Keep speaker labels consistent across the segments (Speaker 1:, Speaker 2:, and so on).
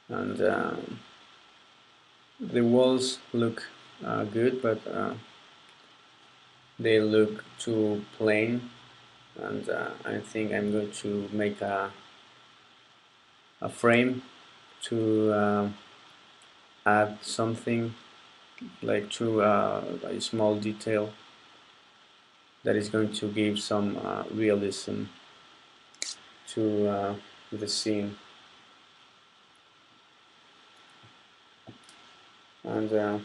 Speaker 1: and the walls look good, but they look too plain, and I think I'm going to make a frame to add something like to a small detail that is going to give some realism to the scene. And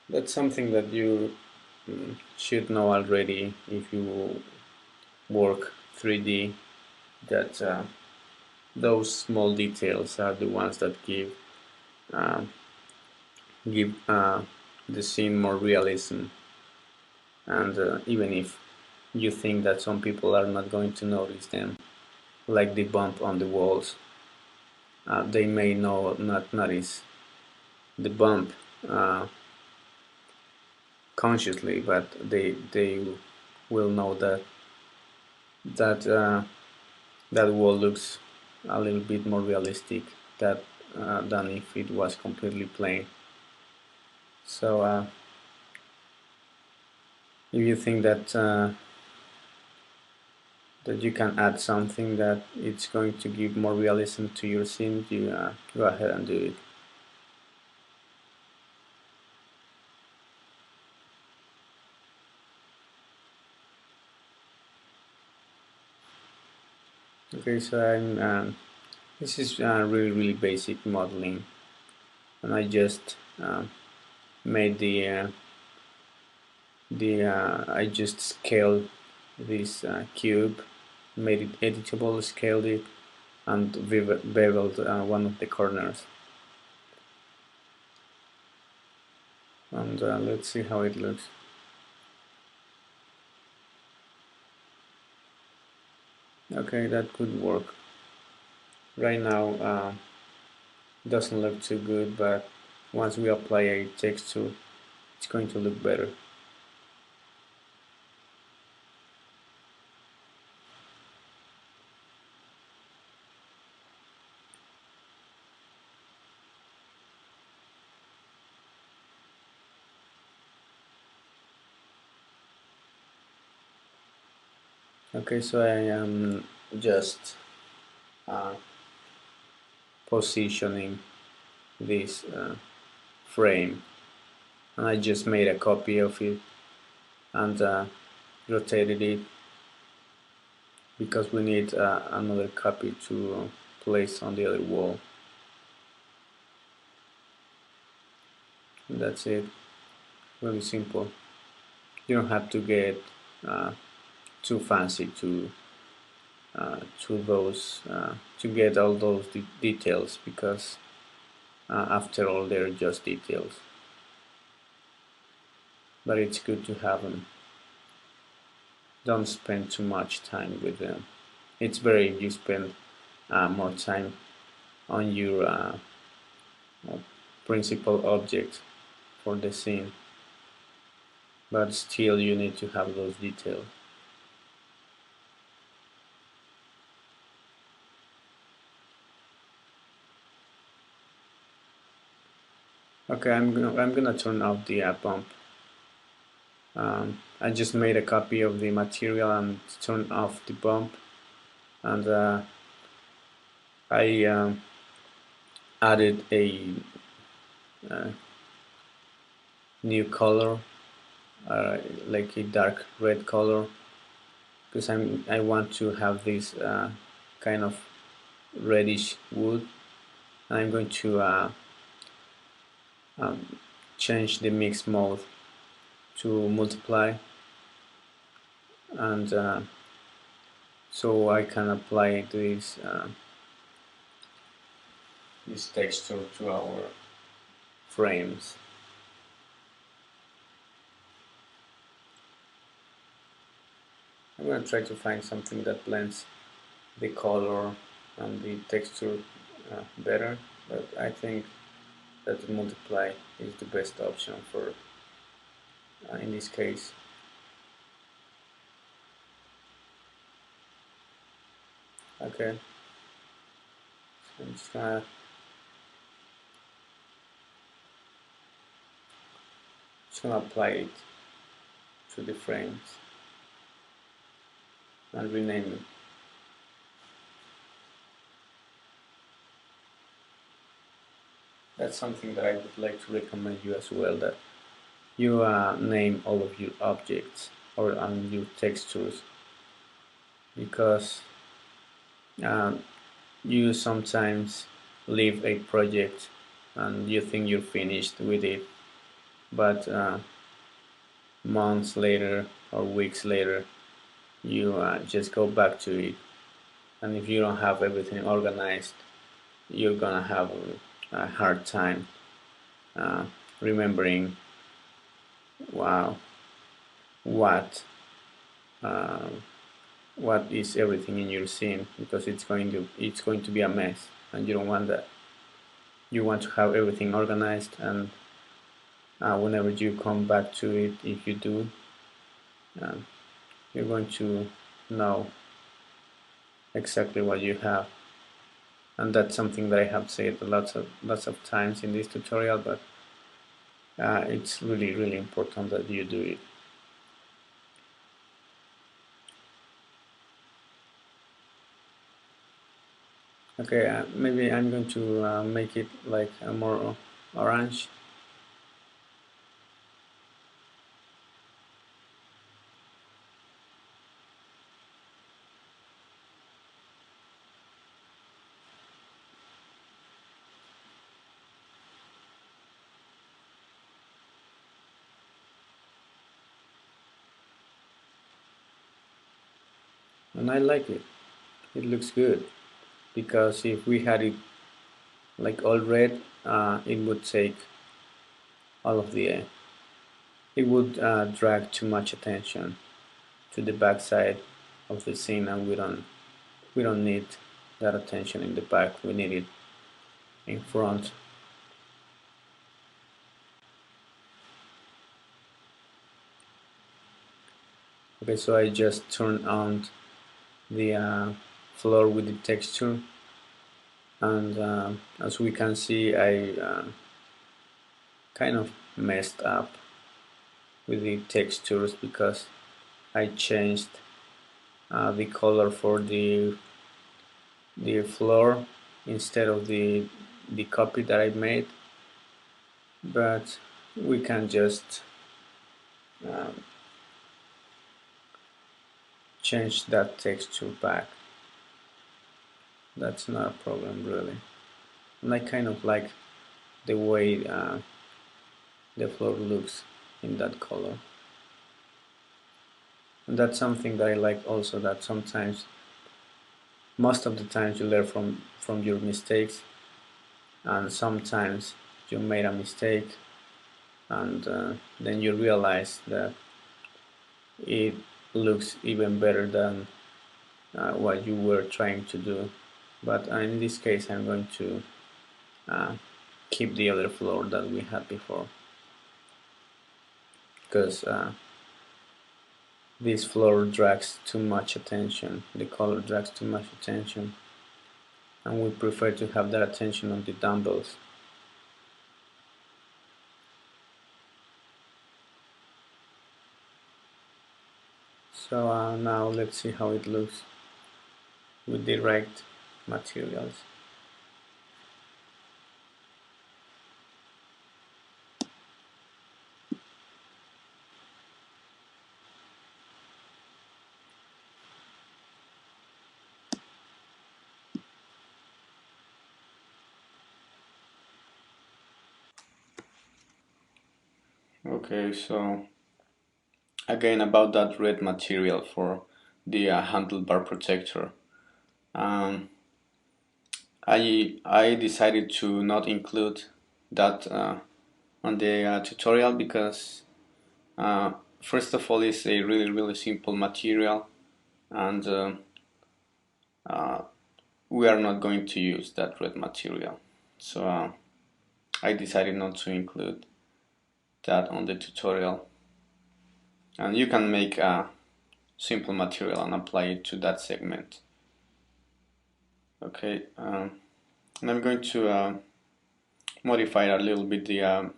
Speaker 1: that's something that you should know already if you work 3D, that those small details are the ones that uh, give the scene more realism. And even if you think that some people are not going to notice them, like the bump on the walls, they may not notice the bump uh, consciously, but they will know that that wall looks a little bit more realistic than if it was completely plain. So if you think that you can add something that it's going to give more realism to your scene, you go ahead and do it. Okay, so this is really basic modeling, and I just made the I just scaled this cube, made it editable, scaled it, and beveled one of the corners. And let's see how it looks. Okay, that could work. Right now doesn't look too good, but once we apply a texture, it's going to look better. Okay, so I am just uh, positioning this frame, and I just made a copy of it and rotated it because we need another copy to place on the other wall. And that's it. Really simple. You don't have to get uh, too fancy to get all those details, because after all they're just details. But it's good to have them. Don't spend too much time with them. It's better if you spend more time on your uh, principal object for the scene, but still you need to have those details. Okay, I'm gonna turn off the bump. I just made a copy of the material and turned off the bump, and I added a uh, new color, like a dark red color, because I want to have this kind of reddish wood. I'm going to um, change the mix mode to multiply, and so I can apply this texture to our frames. I'm going to try to find something that blends the color and the texture better, but I think that multiply is the best option for in this case. Okay, so I'm just gonna gonna apply it to the frames and rename it. That's something that I would like to recommend you as well, that you name all of your objects or your textures, because uh, you sometimes leave a project and you think you're finished with it, but months later or weeks later you just go back to it, and if you don't have everything organized, you're gonna have a hard time uh, remembering, wow, what uh, what is everything in your scene, because it's going to be a mess, and you don't want that. You want to have everything organized, and whenever you come back to it, if you do, um, you're going to know exactly what you have. And that's something that I have said lots of times in this tutorial, but it's really important that you do it. Okay, maybe I'm going to make it like a more orange. And I like it. It looks good, because if we had it like all red, it would take all of the it would drag too much attention to the backside of the scene, and we don't need that attention in the back. We need it in front. Okay, so I just turned on the floor with the texture, and as we can see, I kind of messed up with the textures, because I changed the color for the floor instead of the copy that I made. But we can just um, change that texture back. That's not a problem really, and I kind of like the way the floor looks in that color. And that's something that I like also, that sometimes, most of the times, you learn from your mistakes, and sometimes you made a mistake, and then you realize that it looks even better than what you were trying to do. But in this case, I'm going to uh, keep the other floor that we had before, because this floor drags too much attention, the color drags too much attention, and we prefer to have that attention on the dumbbells. So now let's see how it looks with direct materials. Okay, so again, about that red material for the handlebar protector. Um, I decided to not include that on the tutorial, because first of all, it's a really simple material, and we are not going to use that red material. So I decided not to include that on the tutorial. And you can make a simple material and apply it to that segment. Okay, and I'm going to modify a little bit the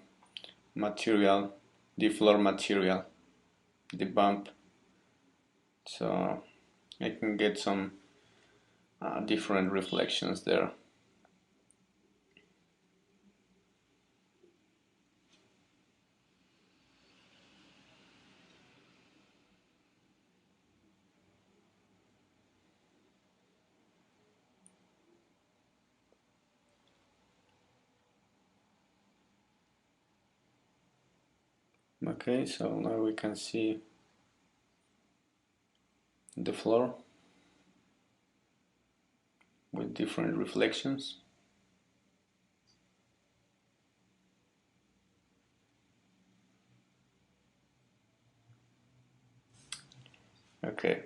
Speaker 1: material the floor material, the bump, so I can get some different reflections there. Okay, so now we can see the floor with different reflections. Okay,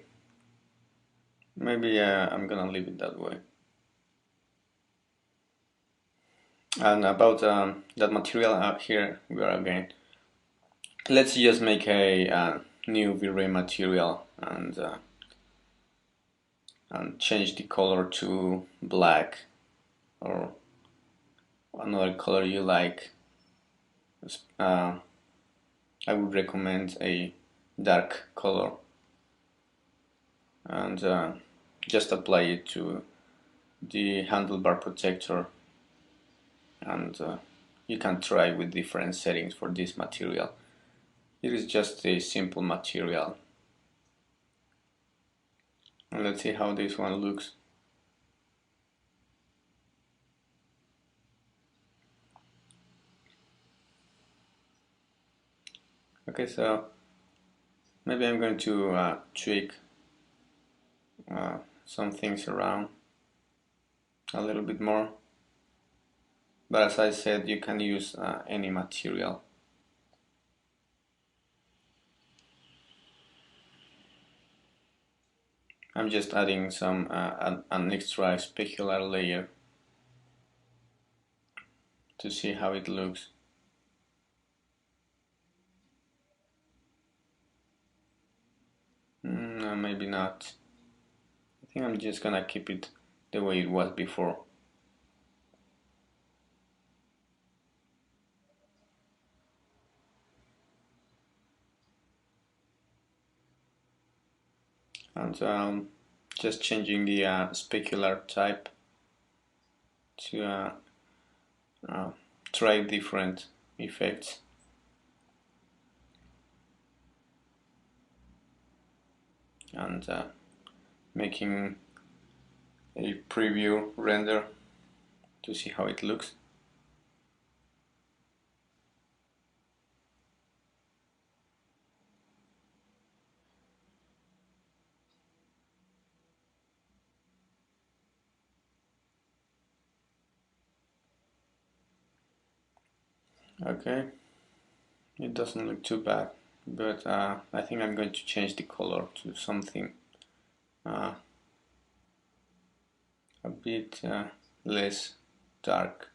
Speaker 1: maybe I'm gonna leave it that way. And about that material up here, we are again. Let's just make a new V-Ray material and change the color to black or another color you like. I would recommend a dark color, and just apply it to the handlebar protector, and you can try with different settings for this material. It is just a simple material, and let's see how this one looks. Okay, so maybe I'm going to tweak some things around a little bit more, but as I said, you can use any material. I'm just adding some an extra specular layer to see how it looks. No, maybe not. I think I'm just gonna keep it the way it was before. And just changing the specular type to try different effects. And making a preview render to see how it looks. Okay, it doesn't look too bad, but I think I'm going to change the color to something a bit less dark.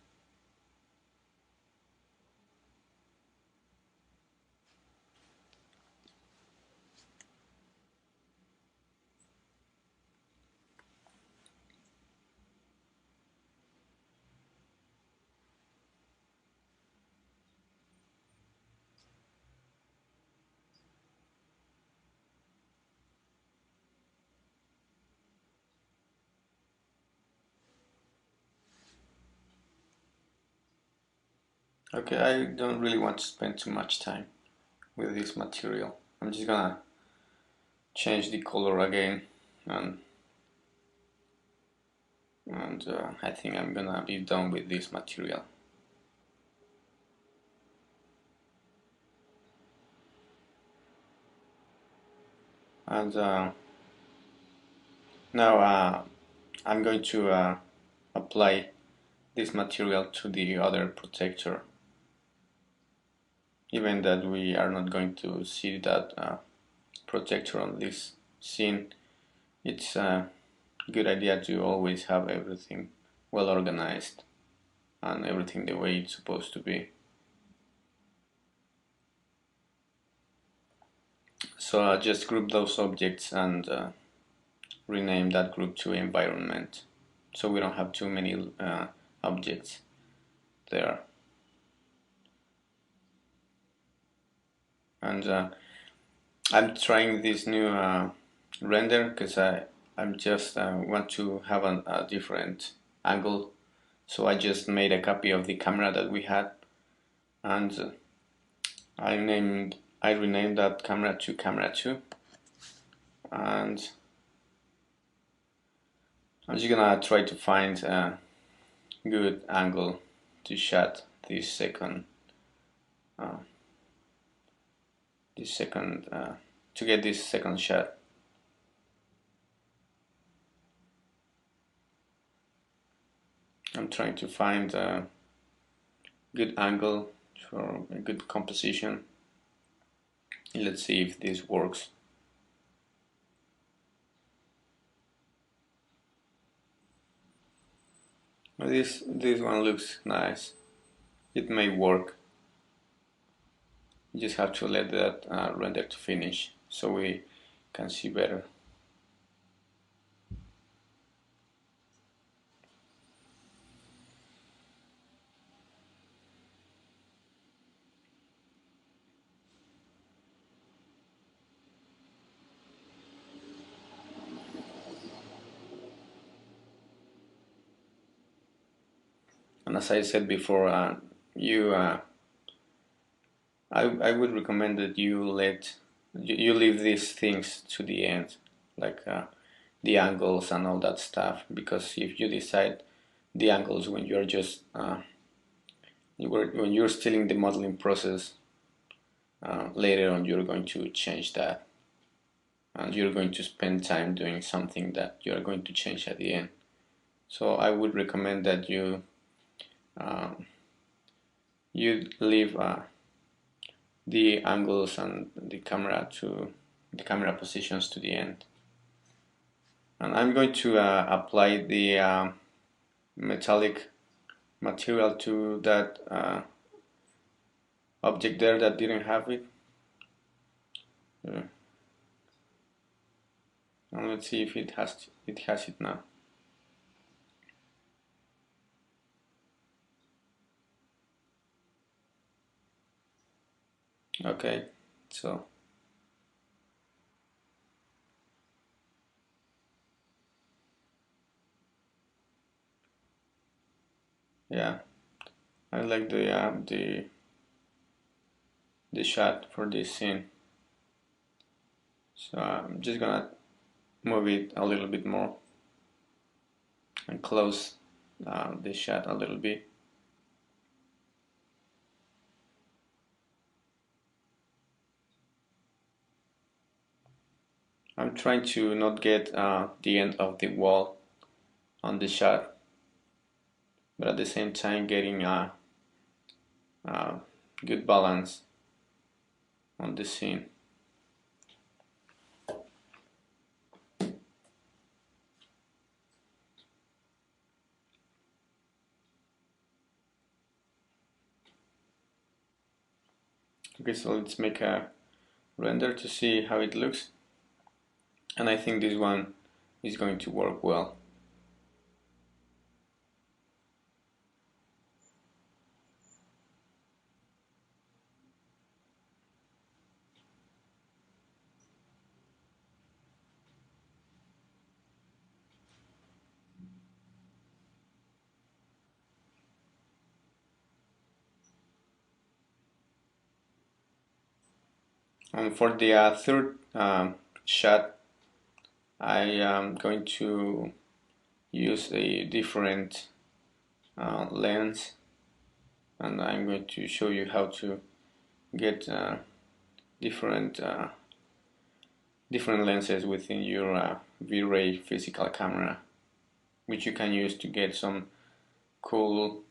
Speaker 1: Okay, I don't really want to spend too much time with this material. I'm just gonna change the color again, and I think I'm gonna be done with this material. And now I'm going to apply this material to the other protector, even that we are not going to see that protector on this scene. It's a good idea to always have everything well organized and everything the way it's supposed to be. So just group those objects and rename that group to environment, so we don't have too many objects there. and I'm trying this new render because I'm just want to have a different angle, so I just made a copy of the camera that we had, and I renamed that camera to camera 2, and I'm just gonna try to find a good angle to shot this second uh, to get this second shot. I'm trying to find a good angle for a good composition. Let's see if this works. This one looks nice. It may work. You just have to let that render to finish so we can see better. And as I said before, I would recommend that you leave these things to the end, like the angles and all that stuff, because if you decide the angles when you're just when you're still in the modeling process, later on you're going to change that, and you're going to spend time doing something that you're going to change at the end. So I would recommend that you leave the angles and the camera positions to the end. And I'm going to apply the metallic material to that object there that didn't have it. And let's see if it has it now. Okay, so yeah, I like the shot for this scene. So I'm just gonna move it a little bit more and close the shot a little bit. I'm trying to not get the end of the wall on the shot, but at the same time getting a good balance on the scene. Okay, so let's make a render to see how it looks, and I think this one is going to work well. And for the third shot, I am going to use a different lens, and I'm going to show you how to get different different lenses within your V-Ray physical camera, which you can use to get some cool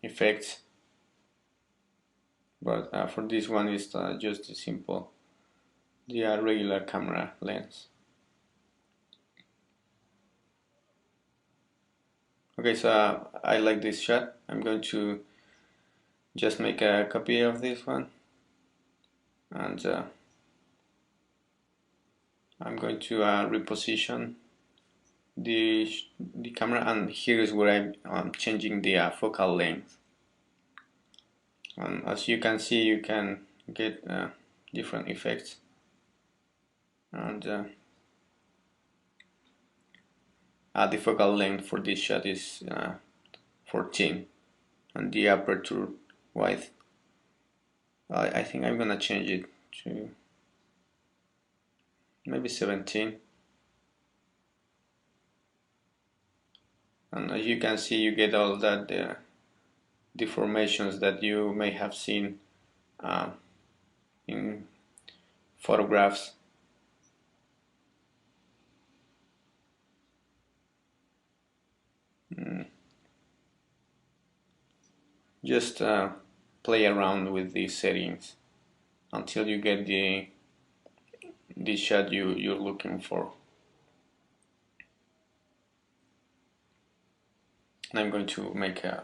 Speaker 1: effects. But for this one, it's just a simple, the regular camera lens. Okay, so I like this shot. I'm going to just make a copy of this one, and I'm going to reposition the camera, and here is where I'm changing the focal length. And as you can see, you can get different effects. And the focal length for this shot is 14, and the aperture width, I think I'm gonna change it to maybe 17. And as you can see, you get all that deformations that you may have seen in photographs. Just play around with these settings until you get the shot you're looking for. And I'm going to make a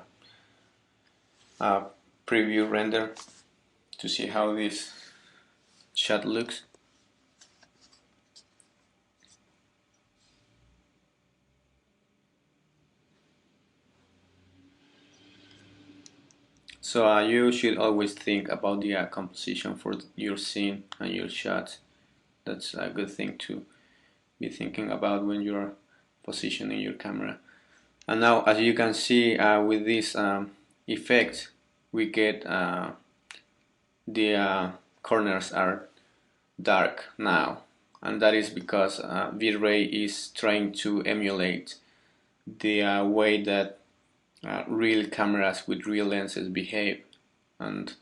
Speaker 1: preview render to see how this shot looks. So you should always think about the composition for your scene and your shots. That's a good thing to be thinking about when you're positioning your camera. And now, as you can see, with this effect, we get the corners are dark now, and that is because V-Ray is trying to emulate the way that real cameras with real lenses behave. And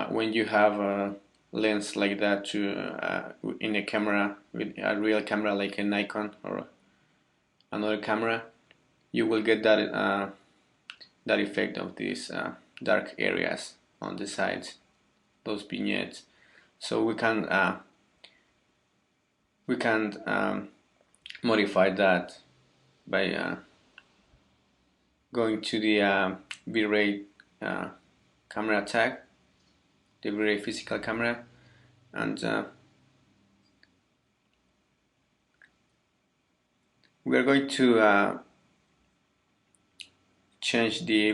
Speaker 1: when you have a lens like that in a camera, with a real camera like a Nikon or another camera, you will get that that effect of these dark areas on the sides, those vignettes. So we can modify that by going to the V-Ray camera tag, the V-Ray physical camera, and we are going to change the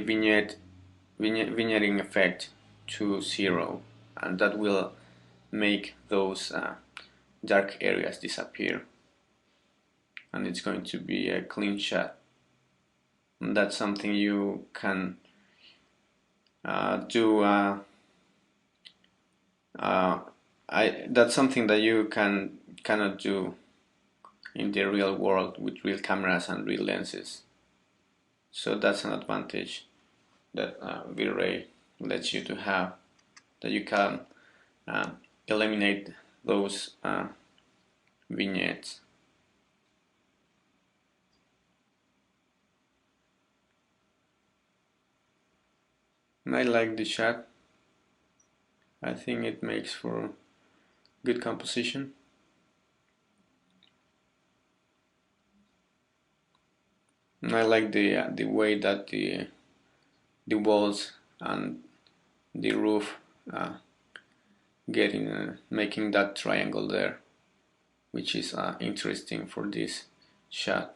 Speaker 1: vignetting effect to 0, and that will make those dark areas disappear, and it's going to be a clean shot. And that's something you can do. That's something that you cannot do in the real world with real cameras and real lenses. So that's an advantage that V-Ray lets you to have, that you can eliminate those vignettes. And I like the shot. I think it makes for good composition. And I like the way that the walls and the roof making that triangle there, which is interesting for this shot.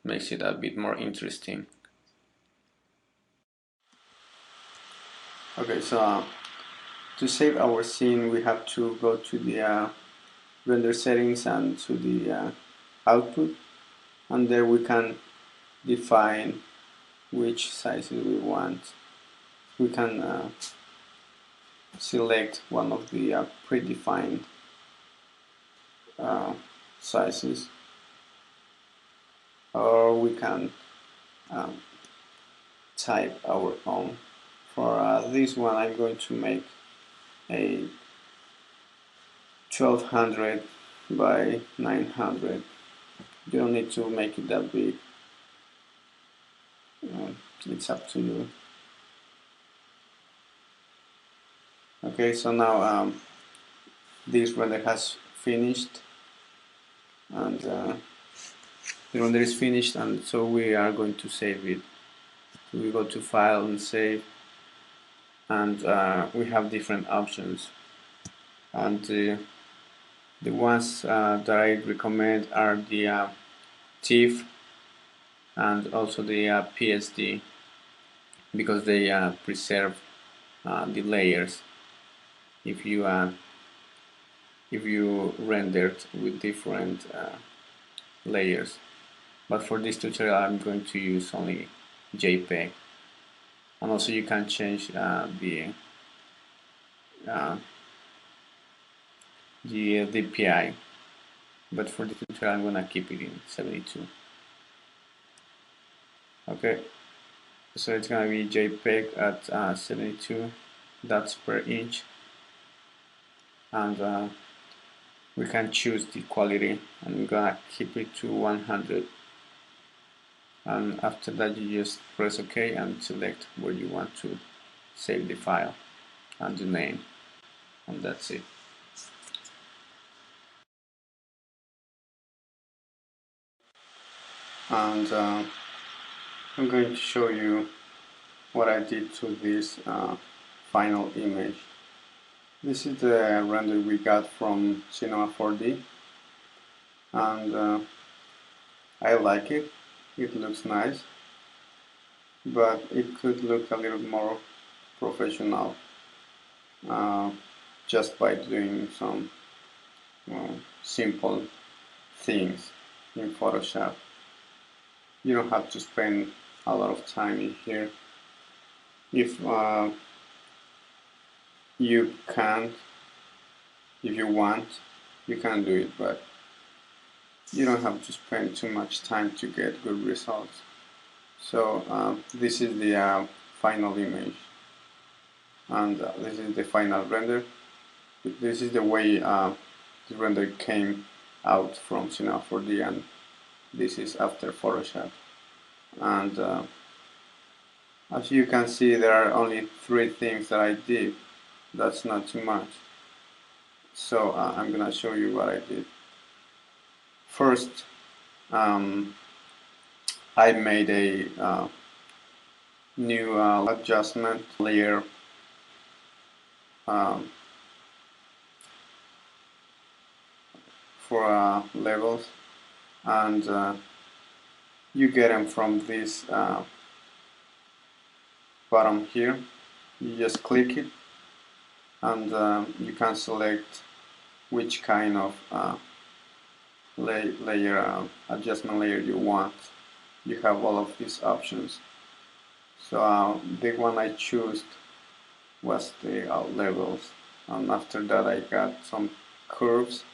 Speaker 1: Makes it a bit more interesting. Okay, so to save our scene, we have to go to the render settings and to the output, and there we can define which sizes we want. We can select one of the predefined sizes, or we can type our own. For this one, I'm going to make a 1200 by 900. You don't need to make it that big. It's up to you. Okay, so now this render has finished, and the render is finished, and so we are going to save it. So we go to File and Save, and we have different options, and the ones that I recommend are the TIFF and also the PSD, because they preserve the layers. if you rendered with different layers. But for this tutorial I'm going to use only JPEG. And also you can change uh, the DPI, but for this tutorial I'm gonna keep it in 72. Okay, so it's gonna be JPEG at 72 dots per inch, and we can choose the quality. I'm gonna keep it to 100, and after that you just press OK and select where you want to save the file and the name, and that's it. And I'm going to show you what I did to this final image. This is the render we got from Cinema 4D, and I like it. It looks nice, but it could look a little more professional uh, just by doing some simple things in Photoshop. You don't have to spend a lot of time in here. If you can't, if you want, you can do it, but you don't have to spend too much time to get good results. So this is the final image, and this is the final render. This is the way the render came out from Cinema 4D, and this is after Photoshop. And as you can see, there are only 3 things that I did. That's not too much. So I'm gonna show you what I did. First, I made a new adjustment layer for levels, and you get them from this bottom here. You just click it, and you can select which kind of layer adjustment layer you want. You have all of these options. So the one I chose was the levels, and after that I got some curves,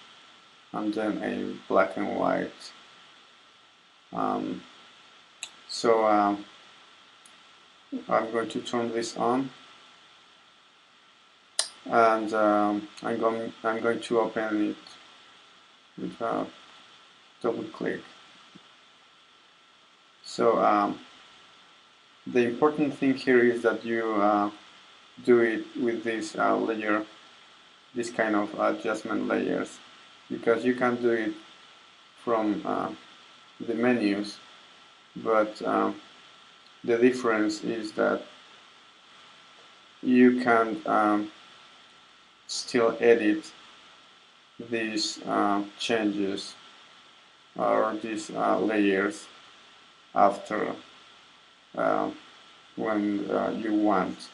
Speaker 1: and then a black and white. So I'm going to turn this on, and I'm going to open it with a double click. So the important thing here is that you do it with this layer, this kind of adjustment layers, because you can do it from the menus, but the difference is that you can still edit these changes or these layers after when you want.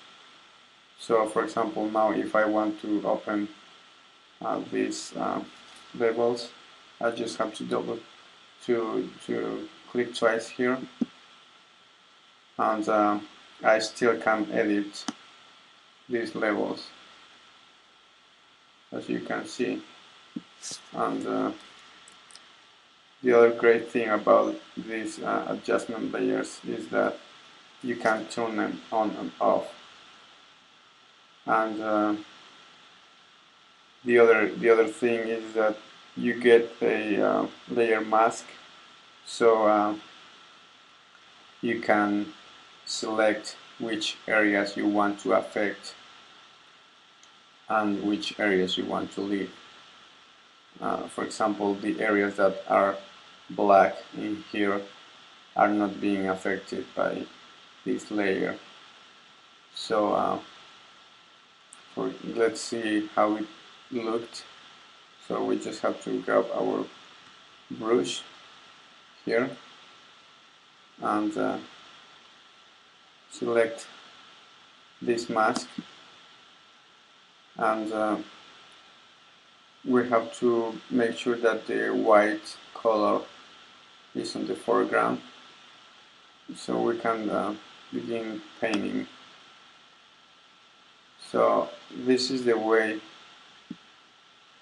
Speaker 1: So for example, now if I want to open these labels, I just have to click twice here, and I still can edit these labels, as you can see. And the other great thing about these adjustment layers is that you can turn them on and off. And the other thing is that you get a layer mask, so you can select which areas you want to affect and which areas you want to leave. For example, the areas that are black in here are not being affected by this layer. So let's see how it looked. So we just have to grab our brush here and select this mask, and we have to make sure that the white color is on the foreground, so we can begin painting. So this is the way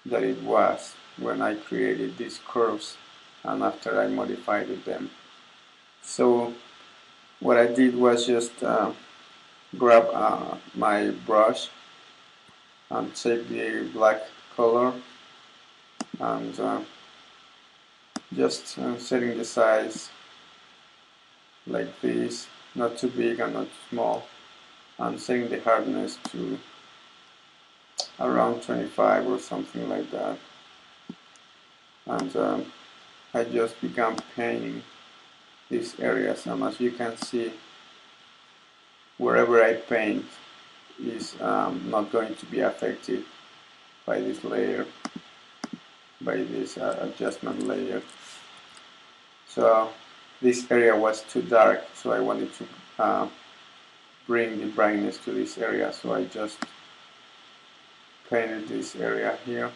Speaker 1: that it was when I created these curves and after I modified them. So what I did was just grab my brush and take the black color and just setting the size like this, not too big and not too small, and setting the hardness to around 25 or something like that. And I just began painting these areas, and as you can see, wherever I paint is not going to be affected by this layer, by this adjustment layer. So this area was too dark, so I wanted to bring the brightness to this area, so I just painted this area here,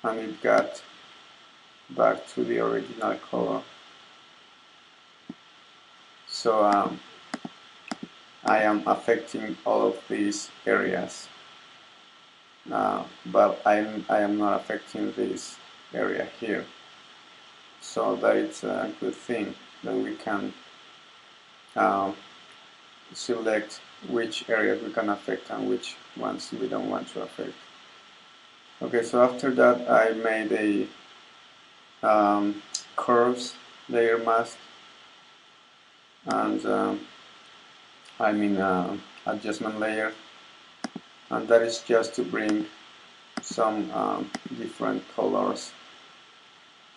Speaker 1: and it got back to the original color. So I am affecting all of these areas, but I am not affecting this area here. So that it's a good thing that we can select which areas we can affect and which ones we don't want to affect. Okay, so after that I made a curves layer mask, and I mean adjustment layer, and that is just to bring some different colors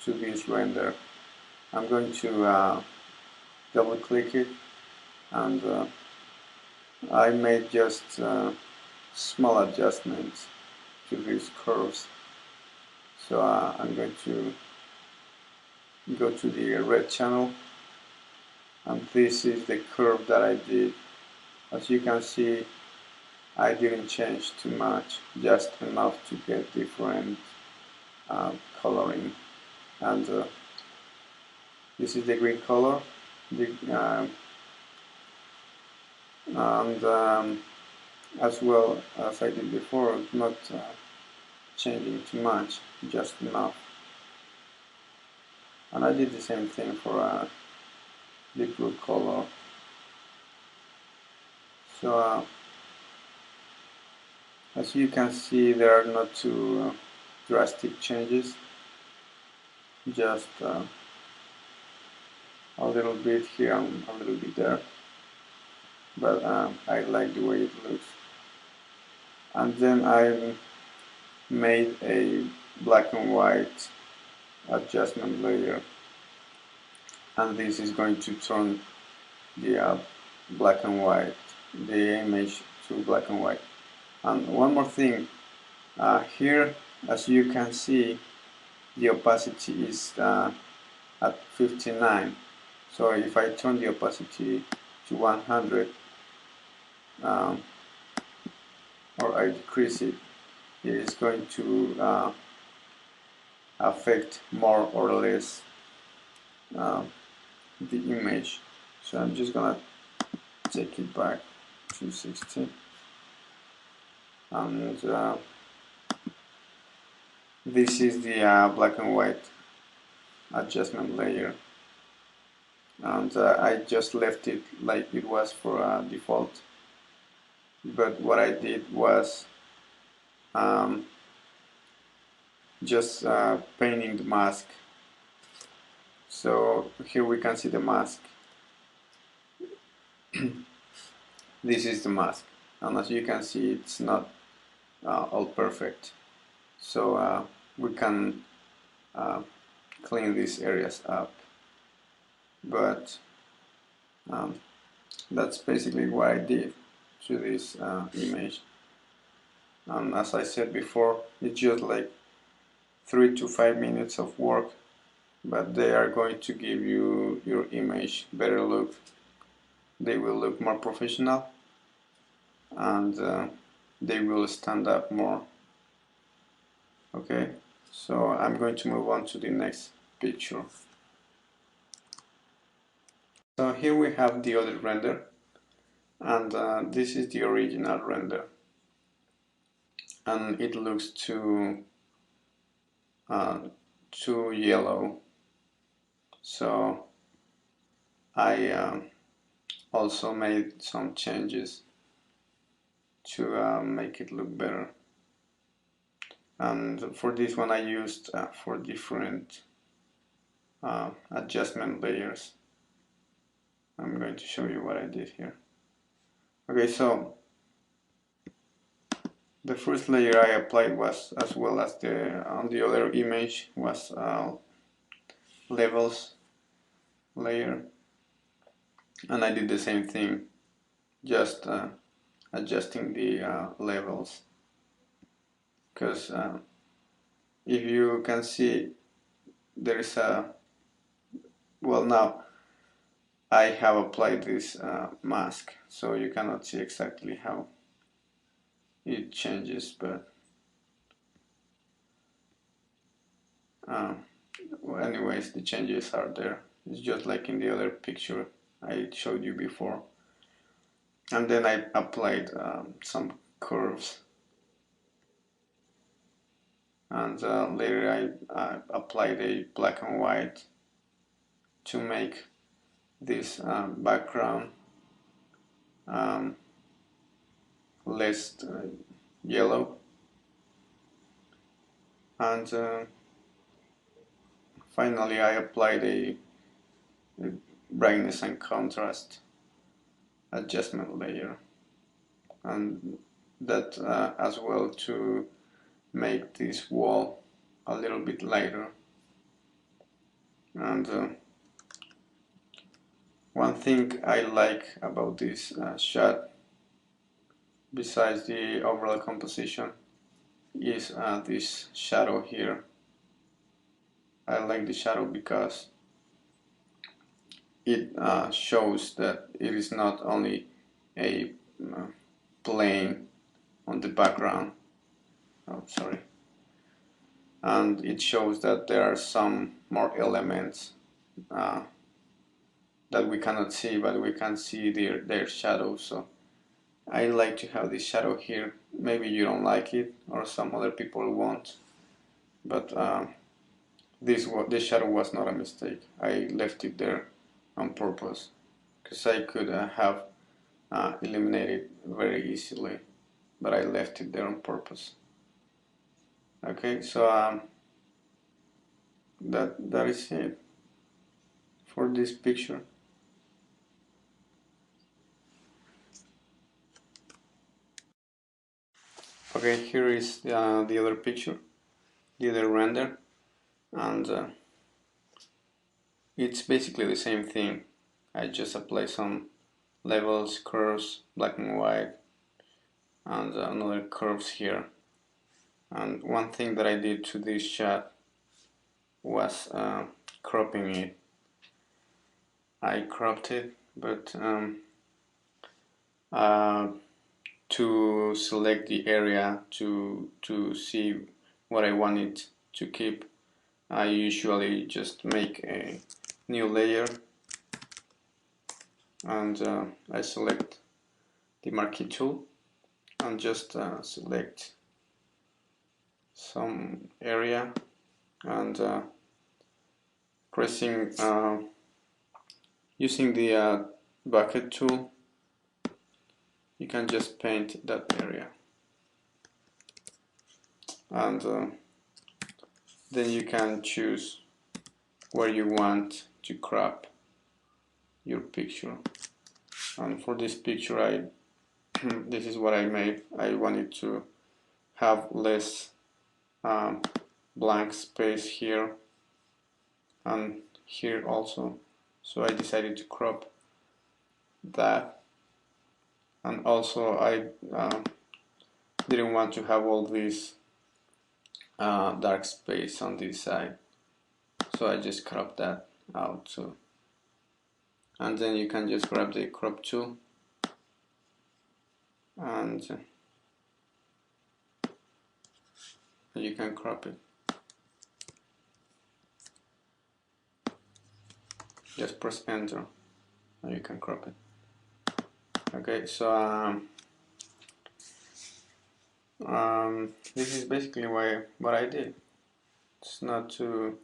Speaker 1: to this render. I'm going to double click it, and I made just small adjustments to these curves. So I'm going to go to the red channel, and this is the curve that I did. As you can see, I didn't change too much, just enough to get different coloring. And this is the green color, and as well as I did before, not changing too much, just enough. And I did the same thing for the blue color. So as you can see, there are not too drastic changes, just a little bit here and a little bit there, but I like the way it looks. And then I made a black and white adjustment layer, and this is going to turn the black and white, the image to black and white. And one more thing, here as you can see, the opacity is at 59. So if I turn the opacity to 100, or I decrease it, it is going to affect more or less the image. So I'm just gonna take it back to 60, and this is the black and white adjustment layer, and I just left it like it was for default, but what I did was just painting the mask. So here we can see the mask. This is the mask, and as you can see, it's not all perfect, so we can clean these areas up, but that's basically what I did to this image. And as I said before, it's just like 3 to 5 minutes of work, but they are going to give you your image better look. They will look more professional, and they will stand up more. Okay, so I'm going to move on to the next picture. So here we have the other render, and this is the original render, and it looks too yellow, so I also made some changes to make it look better. And for this one I used 4 different adjustment layers. I'm going to show you what I did here. Okay, so the first layer I applied was, as well as on the other image, was levels layer, and I did the same thing, just adjusting the levels, because if you can see, there is well, now I have applied this mask, so you cannot see exactly how it changes, but well, anyways, the changes are there. It's just like in the other picture I showed you before. And then I applied some curves, and later I applied a black and white to make this background less yellow, and finally I applied a brightness and contrast adjustment layer, and that as well, to make this wall a little bit lighter. And one thing I like about this shot, besides the overall composition, is this shadow here. I like the shadow because it shows that it is not only a plane on the background, oh sorry, and it shows that there are some more elements that we cannot see, but we can see their shadows. So I like to have this shadow here. Maybe you don't like it, or some other people won't, but this shadow was not a mistake. I left it there on purpose, because I could have eliminated very easily, but I left it there on purpose. Okay, so that is it for this picture. Okay, here is the other picture, the other render, and it's basically the same thing. I just apply some levels, curves, black and white, and another curves here. And one thing that I did to this shot was cropping it. I cropped it, but to select the area to see what I wanted to keep, I usually just make a new layer, and I select the marquee tool and just select some area, and pressing using the bucket tool, you can just paint that area, and then you can choose where you want to crop your picture. And for this picture, this is what I made. I wanted to have less blank space here and here also, so I decided to crop that. And also I didn't want to have all this dark space on this side, so I just cropped that out too. And then you can just grab the crop tool and you can crop it. Just press enter and you can crop it. Okay, so this is basically what I did. It's not too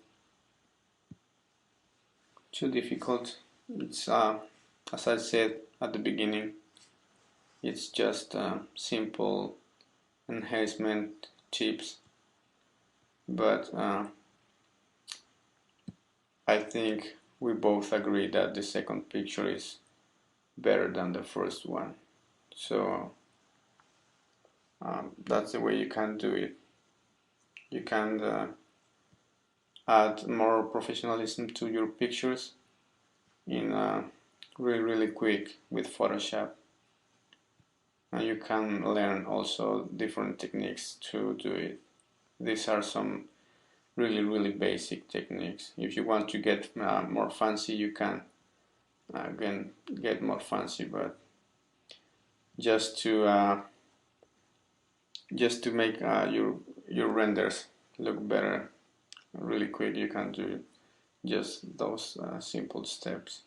Speaker 1: difficult. It's as I said at the beginning, it's just simple enhancement tips, but I think we both agree that the second picture is better than the first one. So that's the way you can do it. You can add more professionalism to your pictures in really quick with Photoshop, and you can learn also different techniques to do it. These are some really basic techniques. If you want to get more fancy, you can again get more fancy, but just to make your renders look better really quick, you can do just those simple steps.